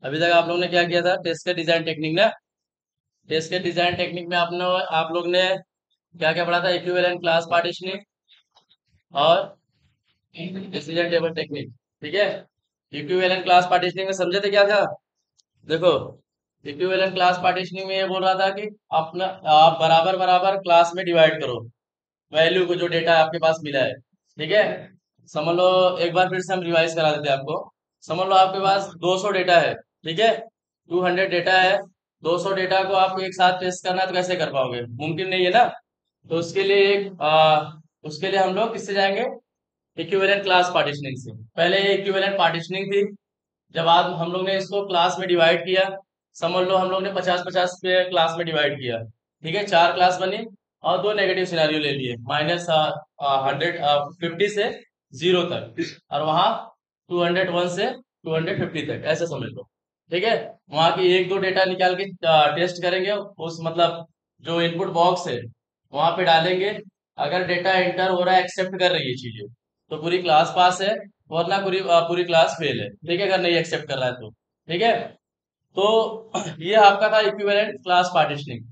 अभी तक आप लोगों ने क्या किया था? टेस्ट के डिजाइन टेक्निक ना। टेस्ट के डिजाइन टेक्निक में आप लोग ने क्या क्या पढ़ा था? इक्विवेलेंट क्लास पार्टीशनिंग और डिसीजन टेबल टेक्निक। ठीक है। इक्विवेलेंट क्लास पार्टीशनिंग में समझे थे क्या था? देखो, इक्विवेलेंट क्लास पार्टीशनिंग में ये बोल रहा था कि अपना आप बराबर बराबर क्लास में डिवाइड करो वैल्यू को, जो डेटा आपके पास मिला है। ठीक है। समझ लो, एक बार फिर से हम रिवाइज करा देते हैं आपको। समझ लो आपके पास 200 डेटा है। ठीक है। 200 डेटा है। 200 डेटा को आपको एक साथ टेस्ट करना है, तो कैसे कर पाओगे? मुमकिन नहीं है ना। तो उसके लिए हम लोग किससे जाएंगे? इक्विवेलेंट क्लास पार्टीशनिंग से। पहले इक्विवेलेंट पार्टीशनिंग थी। जब आज हम लोग ने इसको क्लास में डिवाइड किया, समझ लो हम लोग ने 50-50 पे क्लास में डिवाइड किया। ठीक है, 4 क्लास बनी और 2 नेगेटिव सिनारियो ले लिए, -100 50 से 0 तक, और वहां 201 से 250 तक, ऐसे समझ लो। ठीक है। वहां की एक दो डेटा निकाल के टेस्ट करेंगे, उस मतलब जो इनपुट बॉक्स है वहां पे डालेंगे। अगर डेटा एंटर हो रहा है, एक्सेप्ट कर रही है चीजें, तो पूरी क्लास पास है, वरना पूरी क्लास फेल है। ठीक है, अगर नहीं एक्सेप्ट कर रहा है तो। ठीक है। तो ये आपका था इक्विवेलेंट क्लास पार्टीशनिंग।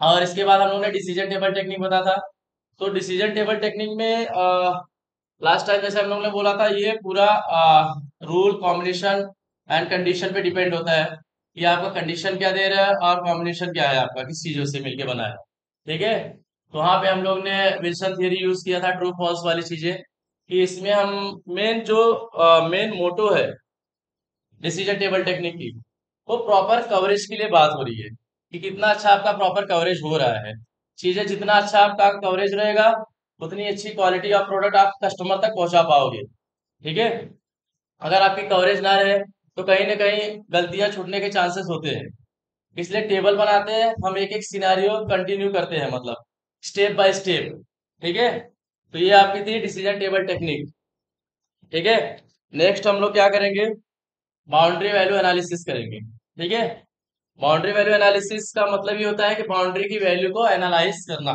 और इसके बाद हम लोग ने डिसीजन टेबल टेक्निक बता था। तो डिसीजन टेबल टेक्निक में लास्ट टाइम जैसे हम लोग ने बोला था, ये पूरा रूल, कॉम्बिनेशन एंड कंडीशन पे डिपेंड होता है कि आपका कंडीशन क्या दे रहा है और कॉम्बिनेशन क्या है आपका, किस चीजों से मिलके बना है। ठीक है। तो वहां पे हम लोग ने विल्सन थियरी यूज किया था, ट्रू फॉल्स वाली चीजें, कि इसमें हम मेन मोटो है डिसीजन टेबल टेक्निक की, वो प्रॉपर कवरेज के लिए बात हो रही है कि कितना अच्छा आपका प्रॉपर कवरेज हो रहा है। चीजें जितना अच्छा आपका कवरेज रहेगा, उतनी अच्छी क्वालिटी ऑफ प्रोडक्ट आप कस्टमर तक पहुंचा पाओगे। ठीक है। अगर आपकी कवरेज ना रहे, तो कहीं ना कहीं गलतियां छूटने के चांसेस होते हैं। इसलिए टेबल बनाते हैं हम, एक एक सिनारियो कंटिन्यू करते हैं, मतलब स्टेप बाय स्टेप। ठीक है। तो ये आपकी थी डिसीजन टेबल टेक्निक। ठीक है। नेक्स्ट हम लोग क्या करेंगे? बाउंड्री वैल्यू एनालिसिस करेंगे। ठीक है। बाउंड्री वैल्यू एनालिसिस का मतलब ये होता है कि बाउंड्री की वैल्यू को एनालाइज करना।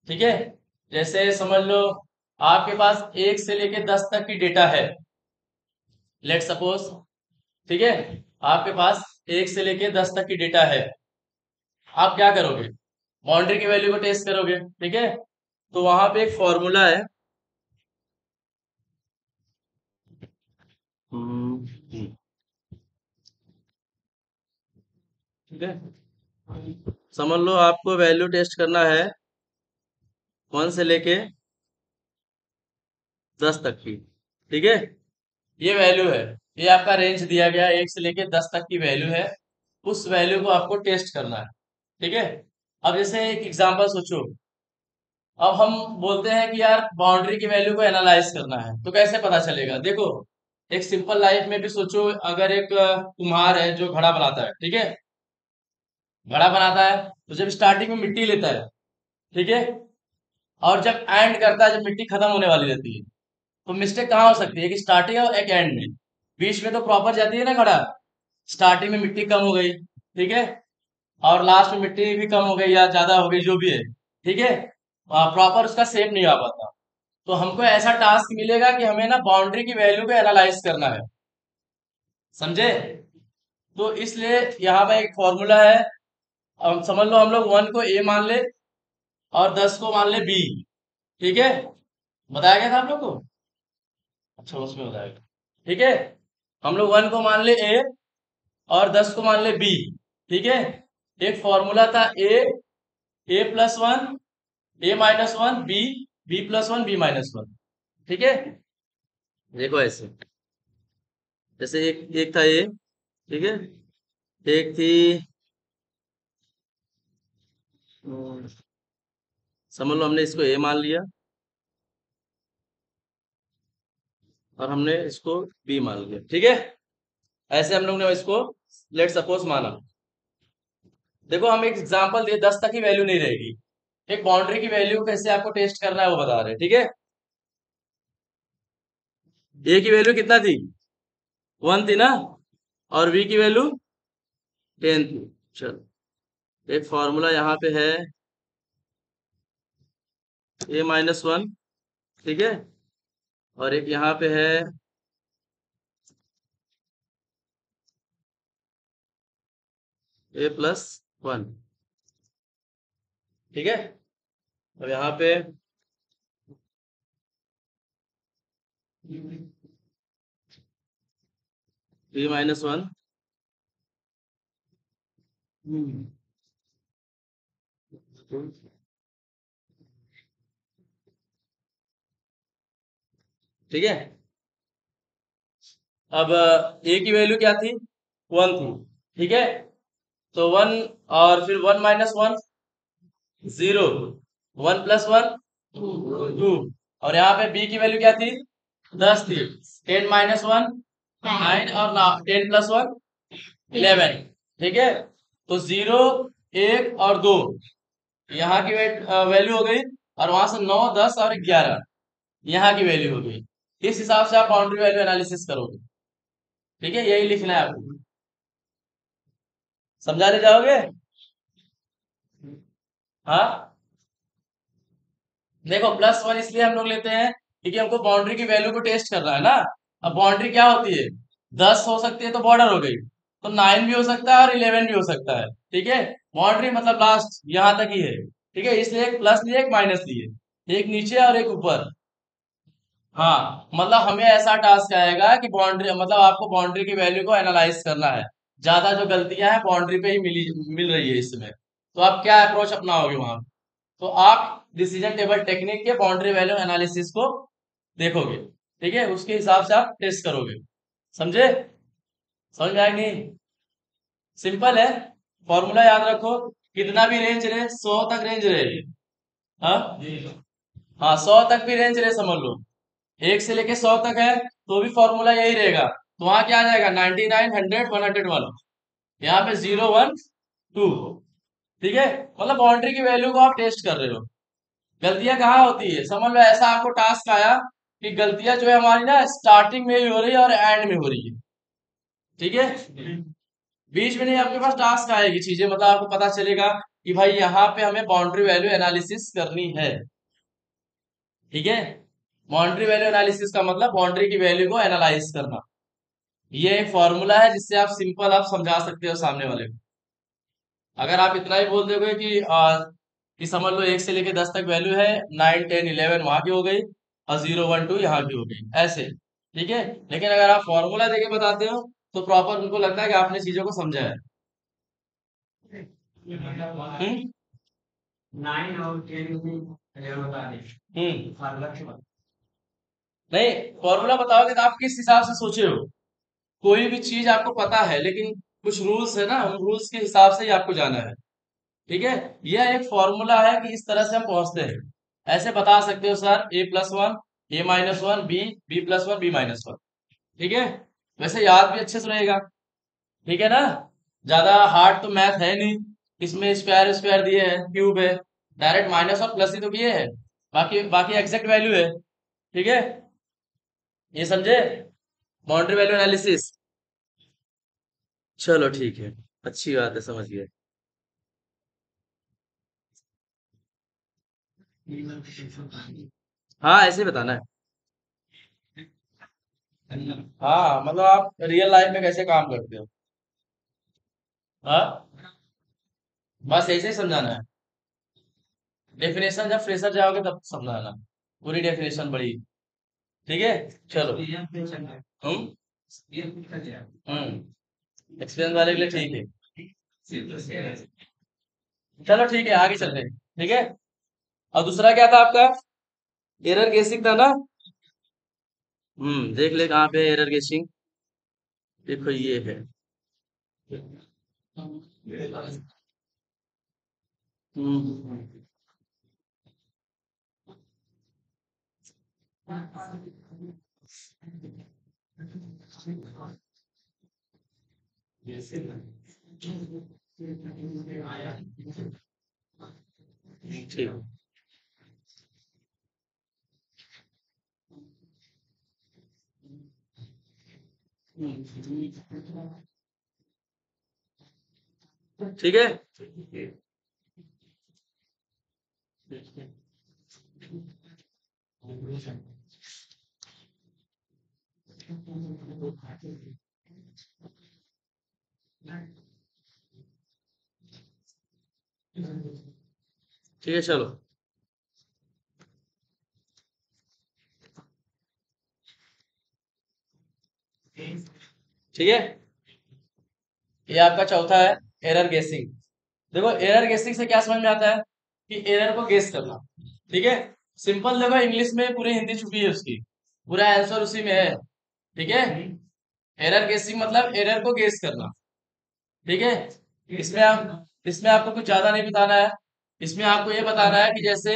ठीक है। जैसे समझ लो, आपके पास 1 से लेके 10 तक की डेटा है, लेट सपोज। ठीक है। आपके पास 1 से लेके 10 तक की डेटा है। आप क्या करोगे? बाउंड्री की वैल्यू को टेस्ट करोगे। ठीक है। तो वहां पे एक फॉर्मूला है। ठीक है। समझ लो आपको वैल्यू टेस्ट करना है 1 से लेके 10 तक की। ठीक है। ये वैल्यू है, ये आपका रेंज दिया गया है, 1 से लेके 10 तक की वैल्यू है। उस वैल्यू को आपको टेस्ट करना है। ठीक है। अब जैसे एक एग्जांपल सोचो। अब हम बोलते हैं कि यार बाउंड्री की वैल्यू को एनालाइज करना है, तो कैसे पता चलेगा? देखो, एक सिंपल लाइफ में भी सोचो। अगर एक कुम्हार है जो घड़ा बनाता है, ठीक है, घड़ा बनाता है, तो जब स्टार्टिंग में मिट्टी लेता है, ठीक है, और जब एंड करता है, जब मिट्टी खत्म होने वाली रहती है, तो मिस्टेक कहाँ हो सकती है? कि स्टार्टिंग और एक एंड में। बीच में तो प्रॉपर जाती है ना घड़ा। स्टार्टिंग में मिट्टी कम हो गई, ठीक है, और लास्ट में मिट्टी भी कम हो गई या ज्यादा हो गई, जो भी है। ठीक है। प्रॉपर उसका शेप नहीं आ पाता। तो हमको ऐसा टास्क मिलेगा कि हमें ना बाउंड्री की वैल्यू को एनालाइज करना है। समझे? तो इसलिए यहाँ पे एक फॉर्मूला है। अब समझ लो हम लोग 1 को ए मान ले और 10 को मान ले बी। ठीक है। बताया गया था आप लोग को? अच्छा, उसमें बताया गया। ठीक है। हम लोग 1 को मान ले ए और 10 को मान ले बी। ठीक है। एक फॉर्मूला था ए+1, a-1, b+1, b-1। ठीक है। देखो ऐसे, जैसे एक एक था ए, ठीक है, एक थी अम, समझ लो हमने इसको ए मान लिया और हमने इसको बी मान लिया। ठीक है। ऐसे हम लोग ने इसको लेट सपोज माना। देखो, हम एक एग्जांपल दिए, 10 तक की वैल्यू नहीं रहेगी। एक बाउंड्री की वैल्यू कैसे आपको टेस्ट करना है वो बता रहे हैं। ठीक है। ए की वैल्यू कितना थी? 1 थी ना। और बी की वैल्यू 10 थी। चलो, एक फॉर्मूला यहाँ पे है, a-1। ठीक है। और एक यहाँ पे है a+1। ठीक है, अब यहाँ पे b-1। ठीक है, अब a की वैल्यू क्या थी, 1 थी। ठीक है, तो 1 और फिर 1 - 1 0, 1+1 2, और यहाँ पे b की वैल्यू क्या थी, 10 थी। 10 - 1 9, और 10+1 11। ठीक है, तो 0 1 और 2 यहाँ की वैल्यू हो गई, और वहां से 9 10 और 11 यहाँ की वैल्यू हो गई। इस हिसाब से आप बाउंड्री वैल्यू एनालिसिस करोगे। ठीक है, यही लिखना है आपको। समझाने जाओगे? हाँ, देखो +1 इसलिए हम लोग लेते हैं क्योंकि हमको बाउंड्री की वैल्यू को टेस्ट करना है ना। अब बाउंड्री क्या होती है, 10 हो सकती है तो बॉर्डर हो गई, तो 9 भी हो सकता है और 11 भी हो सकता है। ठीक है, बाउंड्री मतलब लास्ट यहाँ तक ही है। ठीक है, इसलिए एक प्लस लिए एक माइनस लिए, एक नीचे और एक ऊपर। हाँ, मतलब हमें ऐसा टास्क आएगा कि बाउंड्री मतलब आपको बाउंड्री की वैल्यू को एनालाइज करना है। ज्यादा जो गलतियां हैं बाउंड्री पे ही मिल रही है इसमें, तो आप क्या अप्रोच अपनाओगे वहां। तो आप डिसीजन टेबल टेक्निक के बाउंड्री वैल्यू एनालिसिस को देखोगे। ठीक है, उसके हिसाब से आप टेस्ट करोगे। समझे? समझ में आया कि नहीं? सिंपल है, फॉर्मूला याद रखो। कितना भी रेंज रहे, 100 तक रेंज रहे। हाँ हाँ, 100 तक भी रेंज रहे समझ लो। 1 से लेके 100 तक है तो भी फॉर्मूला यही रहेगा। तो वहां क्या आ जाएगा, 99 100 101। यहाँ पे 0 1 2। ठीक है, मतलब बाउंड्री की वैल्यू को आप टेस्ट कर रहे हो। गलतियां कहाँ होती है, समझ लो ऐसा आपको टास्क आया कि गलतियां जो है हमारी ना स्टार्टिंग में भी हो रही है और एंड में हो रही है। ठीक है, बीच में नहीं, आपके पास टास्क आएगी चीजें, मतलब आपको पता चलेगा कि भाई यहाँ पे हमें बाउंड्री वैल्यू एनालिसिस करनी है। ठीक है, बाउंड्री वैल्यू एनालिसिस का मतलब बाउंड्री की वैल्यू को एनालाइज करना। ये एक फॉर्मूला है जिससे आप सिंपल आप समझा सकते हो सामने वाले को। अगर आप इतना ही बोल दोगे कि समझ लो 1 से लेके 10 तक वैल्यू है, 9 10 11 वहां की हो गई, और 0 1 2 यहाँ की हो गई, ऐसे। ठीक है, लेकिन अगर आप फॉर्मूला देके बताते हो तो प्रॉपर उनको लगता है कि आपने चीजों को समझा है। हम्म 9 और 10 बता दें। हम्म नहीं, फॉर्मूला बताओगे तो आप किस हिसाब से सोचे हो। कोई भी चीज आपको पता है लेकिन कुछ रूल्स है ना, उन रूल्स के हिसाब से ही आपको जाना है। ठीक है, यह एक फॉर्मूला है कि इस तरह से हम पहुंचते हैं। ऐसे बता सकते हो sir, a+1 a-1 b+1 b-1। ठीक है, वैसे याद भी अच्छे से रहेगा। ठीक है ना, ज्यादा हार्ड तो मैथ है नहीं। इसमें स्क्वायर स्क्वायर दिए हैं, क्यूब है, डायरेक्ट माइनस और प्लस ही तो किए हैं। बाकी बाकी एग्जैक्ट वैल्यू है। ठीक है, ये समझे बाउंड्री वैल्यू एनालिसिस। चलो ठीक है, अच्छी बात है, समझ गए। हाँ, ऐसे ही बताना है। हाँ, मतलब आप रियल लाइफ में कैसे काम करते हो। हाँ, बस ऐसे ही समझाना है। डेफिनेशन जब फ्रेशर जाओगे तब समझाना, पूरी डेफिनेशन बड़ी। ठीक है, चलो। हम एक्सपीरियंस वाले के लिए ठीक है। चलो ठीक है, आगे चलते हैं। ठीक है, और दूसरा क्या था आपका, एरर गेसिंग था ना। देख ले कहाँ पे एरर गेसिंग। देखो ये है। हम्म ठीक। ठीक है, ठीक है, चलो। ठीक है, ये आपका चौथा है, एरर गेसिंग। देखो, एरर गेसिंग से क्या समझ में आता है कि एरर को गेस करना। ठीक है, सिंपल। देखो, इंग्लिश में पूरी हिंदी छुपी है उसकी, पूरा आंसर उसी में है। ठीक है, एरर गेसिंग मतलब एरर को गेस करना। ठीक है, इसमें आपको कुछ ज्यादा नहीं बताना है। इसमें आपको ये बताना है कि जैसे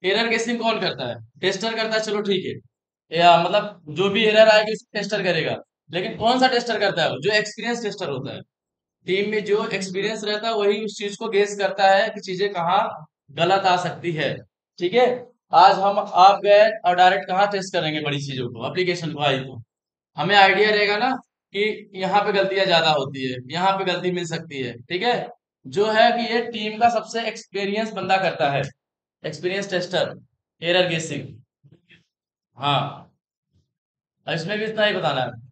एरर गेसिंग कौन करता है, टेस्टर करता है, चलो ठीक है। या मतलब जो भी एरर आएगी उसको टेस्टर करेगा। लेकिन कौन सा टेस्टर करता है? जो एक्सपीरियंस टेस्टर होता है। टीम में जो एक्सपीरियंस रहता है वही उस चीज को गेस करता है कि चीजें कहाँ गलत आ सकती है। ठीक है, आज हम आप गए और डायरेक्ट कहाँ टेस्ट करेंगे बड़ी चीजों को, एप्लीकेशन को आई तो हमें आइडिया रहेगा ना कि यहाँ पे गलतियां ज्यादा होती है, यहाँ पे गलती मिल सकती है। ठीक है, जो है कि ये टीम का सबसे एक्सपीरियंस बंदा करता है, एक्सपीरियंस टेस्टर, एरर गेसिंग। हाँ, और इसमें भी इतना ही बताना है।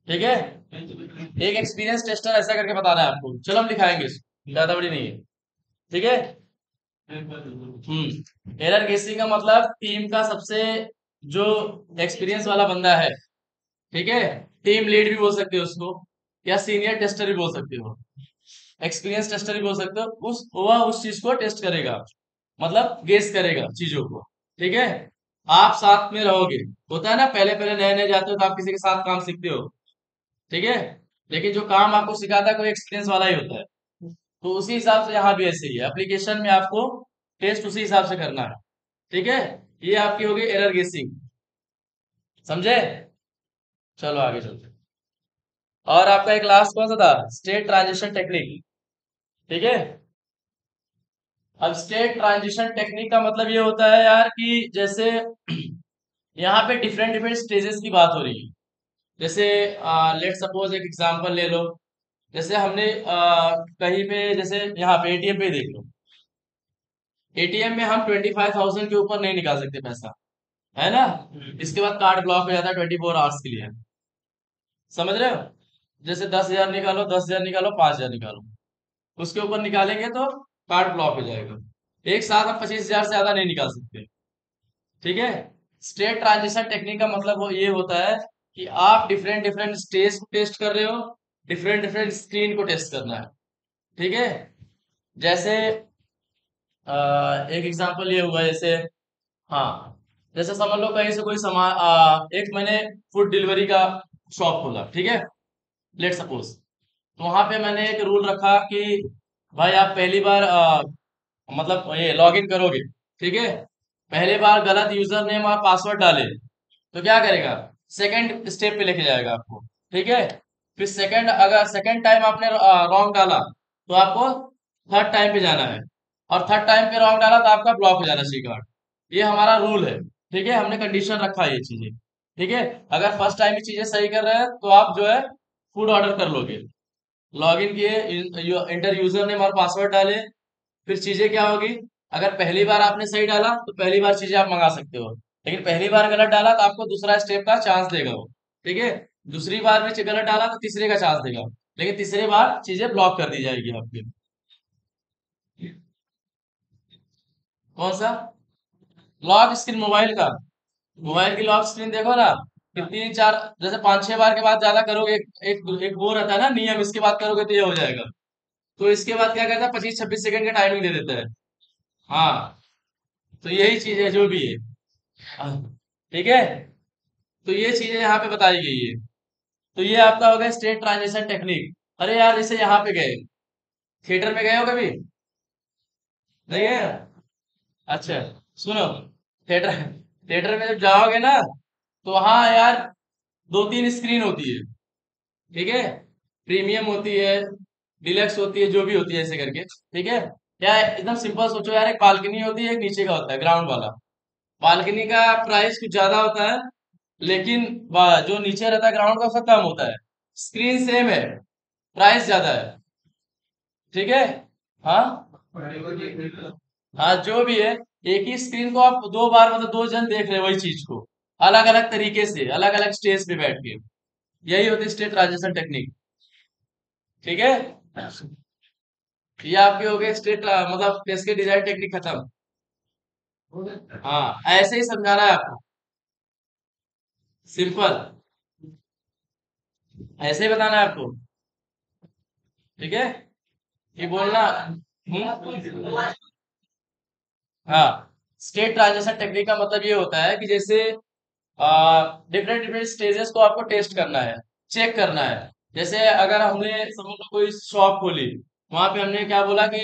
ठीक है, एक एक्सपीरियंस टेस्टर ऐसा करके बताना है आपको। चलो हम लिखाएंगे इसको, ज्यादा बड़ी नहीं है। ठीक है। एरर गेसिंग का मतलब टीम का सबसे जो एक्सपीरियंस वाला बंदा है। ठीक है, टीम लीड भी बोल सकते हो उसको, या सीनियर टेस्टर भी बोल सकते हो, एक्सपीरियंस टेस्टर भी बोल सकते हो। वह उस चीज को टेस्ट करेगा, मतलब गेस करेगा चीजों को। ठीक है, आप साथ में रहोगे। होता है ना, पहले पहले नए नए जाते हो तो आप किसी के साथ काम सीखते हो। ठीक है, लेकिन जो काम आपको सिखाता है कोई एक्सपीरियंस वाला ही होता है। तो उसी हिसाब से यहाँ भी ऐसे ही है, एप्लीकेशन में आपको टेस्ट उसी हिसाब से करना है। ठीक है, ये आपकी होगी एरर गेसिंग। समझे? चलो आगे चलते हैं। और आपका एक लास्ट कौन सा था? State transition technique. ठीक है, अब स्टेट ट्रांजिशन टेक्निक का मतलब ये होता है यार कि जैसे यहाँ पे डिफरेंट डिफरेंट स्टेजेस की बात हो रही है। जैसे लेट सपोज एक एग्जांपल ले लो। जैसे हमने कहीं पे, जैसे यहाँ पे एटीएम पे ही देख लो। एटीएम में हम 25,000 के ऊपर नहीं निकाल सकते पैसा, है ना। इसके बाद कार्ड ब्लॉक हो जाता है 24 आवर्स के लिए। समझ रहे हो? जैसे 10,000 निकालो, 10,000 निकालो, 5,000 निकालो, उसके ऊपर निकालेंगे तो कार्ड ब्लॉक हो जाएगा। एक साथ हम 25,000 से ज्यादा नहीं निकाल सकते। ठीक है, स्टेट ट्रांजिशन टेक्निक का मतलब ये होता है कि आप डिफरेंट डिफरेंट स्टेज को टेस्ट कर रहे हो, डिफरेंट डिफरेंट स्क्रीन को टेस्ट करना है। ठीक है, जैसे एक एग्जांपल ये हुआ, जैसे हाँ, जैसे समझ लो कहीं से कोई सामान, एक मैंने फूड डिलीवरी का शॉप खोला। ठीक है, लेट सपोज। तो वहां पे मैंने एक रूल रखा कि भाई आप पहली बार मतलब ये लॉग इन करोगे। ठीक है, पहली बार गलत यूजर नेम और पासवर्ड डाले तो क्या करेगा? सेकंड स्टेप पे लेके जाएगा आपको। ठीक है, फिर अगर सेकंड टाइम आपने रॉन्ग डाला तो आपको थर्ड टाइम पे जाना है, और थर्ड टाइम पे रॉन्ग डाला तो आपका ब्लॉक हो जाना चाहिए कार्ड। ये हमारा रूल है। ठीक है, हमने कंडीशन रखा है ये चीजें। ठीक है, अगर फर्स्ट टाइम ये चीजें सही कर रहे हैं तो आप जो है फूड ऑर्डर कर लोगे। लॉग इन किए, इंटर यूजर नेम और पासवर्ड डाले, फिर चीजें क्या होगी? अगर पहली बार आपने सही डाला तो पहली बार चीजें आप मंगा सकते हो। लेकिन पहली बार गलत डाला तो आपको दूसरा स्टेप का चांस देगा वो। ठीक है, दूसरी बार भी गलत डाला तो तीसरे का चांस देगा। लेकिन तीसरी बार चीजें ब्लॉक कर दी जाएगी आपकी। कौन सा? लॉक स्क्रीन मोबाइल का? मोबाइल की लॉक स्क्रीन देखो ना, कि 3 4, जैसे 5 6 बार के बाद ज्यादा करोगे, एक वो रहता है ना नियम, इसके बाद करोगे तो ये हो जाएगा। तो इसके बाद क्या करता है, 25 26 सेकंड का टाइमिंग दे देता है। हाँ, तो यही चीज है जो भी है। हाँ, ठीक है, तो ये चीजें यहाँ पे बताई गई है। तो ये आपका हो गया स्टेट ट्रांजिशन टेक्निक। अरे यार, जैसे यहाँ पे गए, थिएटर में गए हो कभी? नहीं गए? अच्छा, सुनो, थिएटर थिएटर में जब जाओगे ना तो वहाँ यार 2 3 स्क्रीन होती है। ठीक है, प्रीमियम होती है, डिलक्स होती है, जो भी होती है ऐसे करके। ठीक है, या एकदम सिंपल सोचो यार, एक बालकनी होती है, एक नीचे का होता है ग्राउंड वाला। बालकनी का प्राइस कुछ ज्यादा होता है, लेकिन जो नीचे रहता है ग्राउंड का उसका कम होता है। स्क्रीन सेम है, प्राइस ज्यादा है। ठीक है। हाँ, हाँ, जो भी है, एक ही स्क्रीन को आप 2 बार, मतलब 2 जन देख रहे हैं वही चीज को, अलग अलग तरीके से, अलग अलग स्टेज पे बैठ के। यही होती है स्टेट ट्रांजिशन टेक्निक। ठीक है। ये आपके हो गए स्टेट मतलब टेस्ट के डिजाइन टेक्निक खत्म। हाँ, ऐसे ही समझाना है आपको, सिंपल, ऐसे ही बताना है आपको। ठीक है, ये बोलना। हाँ, स्टेट ट्रांजिशन टेक्निक का मतलब ये होता है कि जैसे डिफरेंट डिफरेंट स्टेजेस को आपको टेस्ट करना है, चेक करना है। जैसे अगर हमने समझ लो कोई शॉप खोली, वहां पे हमने क्या बोला कि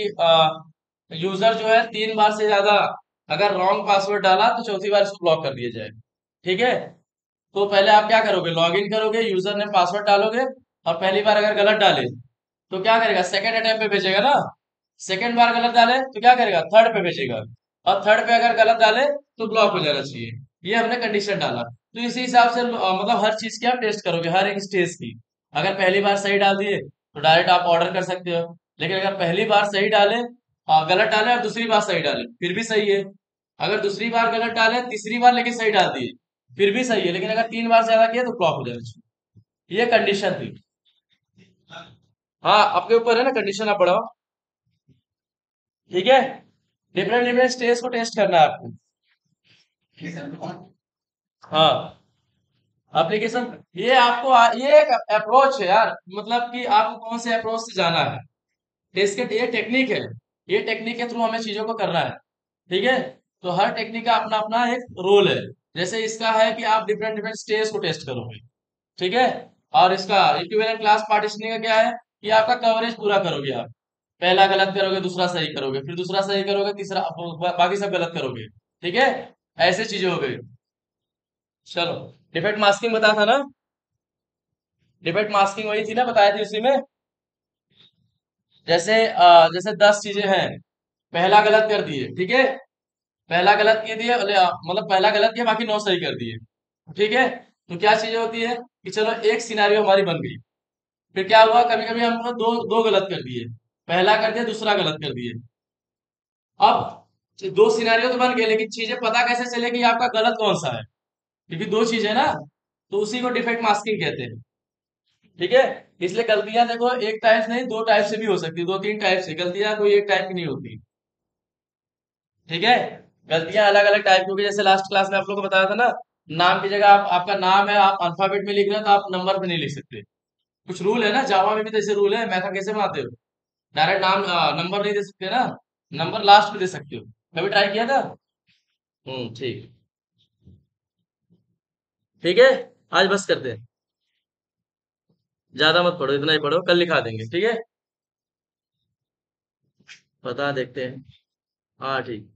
यूजर जो है 3 बार से ज्यादा अगर रॉन्ग पासवर्ड डाला तो चौथी बार इसको ब्लॉक कर दिया जाए। ठीक है, तो पहले आप क्या करोगे, लॉग इन करोगे, यूजर ने पासवर्ड डालोगे, और पहली बार अगर गलत डाले तो क्या करेगा, सेकंड अटेम्प्ट पे भेजेगा ना। सेकंड बार गलत डाले तो क्या करेगा, थर्ड पे भेजेगा, और थर्ड पे अगर गलत डाले तो ब्लॉक हो जाना चाहिए। ये हमने कंडीशन डाला, तो इसी हिसाब से मतलब हर चीज की आप टेस्ट करोगे, हर एक स्टेज की। अगर पहली बार सही डाल दिए तो डायरेक्ट आप ऑर्डर कर सकते हो। लेकिन अगर पहली बार सही डाले, गलत डाले, और दूसरी बार सही डाले फिर भी सही है। अगर दूसरी बार गलत डाले, तीसरी बार लेकिन सही डाल दिए फिर भी सही है। लेकिन अगर 3 बार से ज्यादा किया तो ब्लॉक हो जाना चाहिए। ये कंडीशन थी। हाँ, आपके ऊपर है ना, कंडीशन आप बढ़ाओ। ठीक है, डिफरेंट डिफरेंट स्टेज को टेस्ट करना है आपको। हाँ, एप्लीकेशन, ये आपको ये एक अप्रोच है यार, मतलब कि आपको कौन से अप्रोच से जाना है। टेस्ट के ये टेक्निक है, ये टेक्निक के थ्रू हमें चीजों को करना है। ठीक है, तो हर टेक्निक का अपना अपना एक रोल है। जैसे इसका है कि आप डिफरेंट डिफरेंट स्टेज को टेस्ट करोगे। ठीक है, और इसका इक्विवेलेंट क्लास पार्टीशनिंग का क्या है कि आपका कवरेज पूरा करोगे आप। पहला गलत करोगे, दूसरा सही करोगे, फिर दूसरा सही करोगे, तीसरा बाकी सब गलत करोगे। ठीक है, ऐसे चीजें हो गई। चलो, डिफेक्ट मास्किंग बताया था ना, डिफेक्ट मास्किंग वही थी ना, बताई थी उसी में। जैसे जैसे 10 चीजें हैं, पहला गलत कर दिए, ठीक है, पहला गलत किए दिए, मतलब पहला गलत किया, बाकी 9 सही कर दिए। ठीक है, तो क्या चीजें होती है कि चलो एक सिनारियो हमारी बन गई। फिर क्या हुआ, कभी कभी हम दो दो गलत कर दिए, पहला कर दिया, दूसरा गलत कर दिए। अब 2 सिनारियो तो बन गए, लेकिन चीजें पता कैसे चले कि आपका गलत कौन सा है, क्योंकि 2 चीजें ना, तो उसी को डिफेक्ट मास्किंग कहते हैं। ठीक है, इसलिए गलतियां देखो एक टाइप नहीं, 2 टाइप से भी हो सकती है, 2-3 टाइप से गलतियां, कोई एक टाइप की नहीं होती। ठीक है, गलतियां अलग अलग टाइप की होगी। जैसे लास्ट क्लास में आप लोगों को बताया था ना, नाम की जगह आप, आपका नाम है, आप अल्फाबेट में लिख रहे हो तो आप नंबर पे नहीं लिख सकते। कुछ रूल है ना, जावा में भी तो ऐसे रूल है, मैथ कैसे बनाते हो, डायरेक्ट नाम नंबर नहीं दे सकते ना, नंबर लास्ट में दे सकते हो। कभी ट्राई किया था? ठीक। ठीक है, आज बस करते हैं, ज्यादा मत पढ़ो, इतना ही पढ़ो, कल लिखा देंगे। ठीक है, बता देखते हैं। हाँ ठीक।